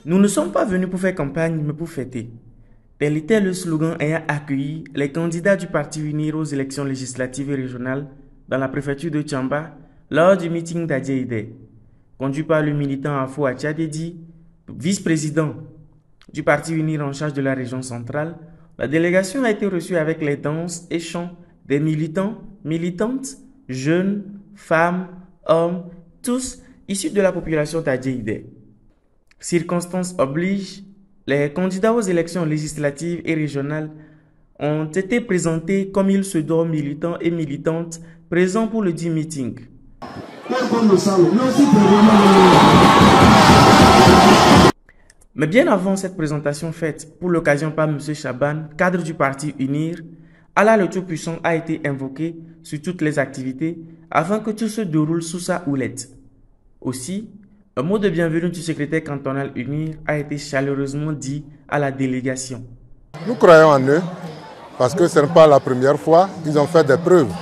Nous ne sommes pas venus pour faire campagne, mais pour fêter. Tel était le slogan ayant accueilli les candidats du Parti Unir aux élections législatives et régionales dans la préfecture de Tchamba lors du meeting d'Adjaïdé. Conduit par le militant Afo Atchadedi, vice-président du Parti Unir en charge de la région centrale, la délégation a été reçue avec les danses et chants des militants, militantes, jeunes, femmes, hommes, tous issus de la population d'Adjaïdé. Circonstances oblige, les candidats aux élections législatives et régionales ont été présentés comme il se doit aux militants et militantes présents pour le dit meeting. Mais bien avant cette présentation faite pour l'occasion par M. Chaban, cadre du Parti Unir, Allah le Tout-Puissant a été invoqué sur toutes les activités afin que tout se déroule sous sa houlette. Aussi, un mot de bienvenue du secrétaire cantonal Unir a été chaleureusement dit à la délégation. Nous croyons en eux parce que ce n'est pas la première fois, ils ont fait des preuves.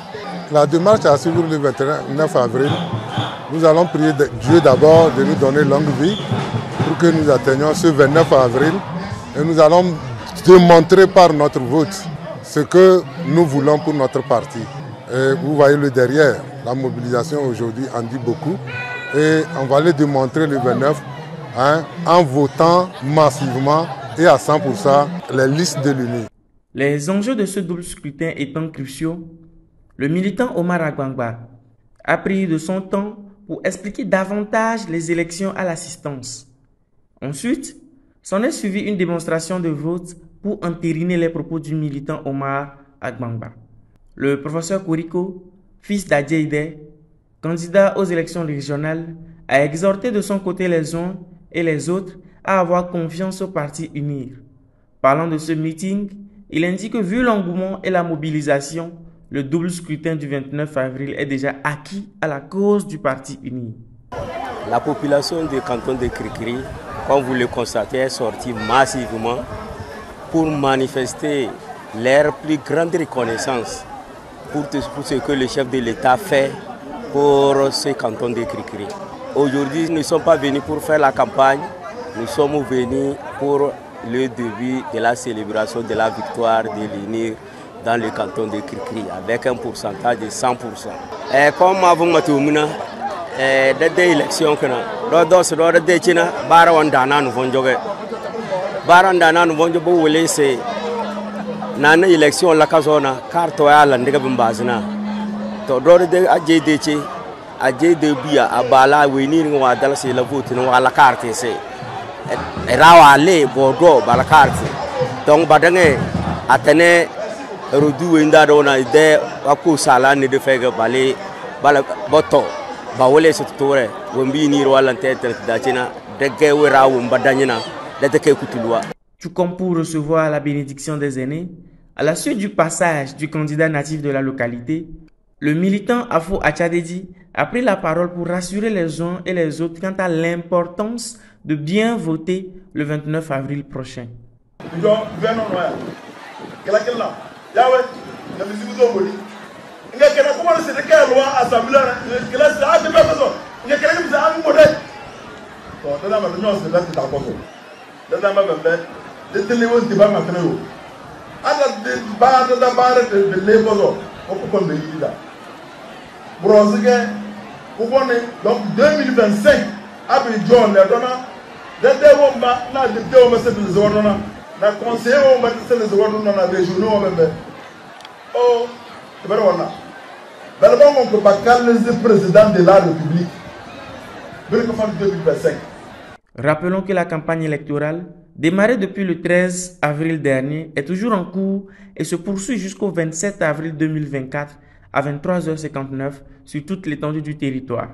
La démarche à suivre le 29 avril, nous allons prier Dieu d'abord de nous donner longue vie pour que nous atteignions ce 29 avril et nous allons démontrer par notre vote ce que nous voulons pour notre parti. Et vous voyez le derrière, la mobilisation aujourd'hui en dit beaucoup. Et on va le démontrer le 29 en votant massivement et à 100% les listes de l'UNI. Les enjeux de ce double scrutin étant cruciaux, le militant Omar Agbangba a pris de son temps pour expliquer davantage les élections à l'assistance. Ensuite, s'en est suivi une démonstration de vote pour entériner les propos du militant Omar Agbangba. Le professeur Kouriko, fils d'Adjaïdé, candidat aux élections régionales, a exhorté de son côté les uns et les autres à avoir confiance au Parti Unir. Parlant de ce meeting, il indique que vu l'engouement et la mobilisation, le double scrutin du 29 avril est déjà acquis à la cause du Parti Unir. La population du canton de Krikri, comme vous le constatez, est sortie massivement pour manifester leur plus grande reconnaissance pour ce que le chef de l'État fait pour ce canton de Krikri. Aujourd'hui, nous ne sommes pas venus pour faire la campagne, nous sommes venus pour le début de la célébration de la victoire de l'UNIR dans le canton de Krikri avec un pourcentage de 100%. Et comme avant Matoumina, des élections, nous avons élection la kazona carte ala ndega bimbazina to dore de ajedece ajede biya abala wenir ngwa dala se la vote no ala carte se rawa le bodo bala carte donc badange atene rodu wenda dona de wako sala ne de fega balé bala boto ba wole se tore wombi ni wala tete dacina de gewe rawo mbadanyina de ke kutulwa. Tout comme pour recevoir la bénédiction des aînés, à la suite du passage du candidat natif de la localité, le militant Afo Atchadedi a pris la parole pour rassurer les uns et les autres quant à l'importance de bien voter le 29 avril prochain. Donc 2025, après John, on ne peut pas calmer président de la République. 2025. Rappelons que la campagne électorale, démarrée depuis le 13 avril dernier, est toujours en cours et se poursuit jusqu'au 27 avril 2024 à 23h59 sur toute l'étendue du territoire.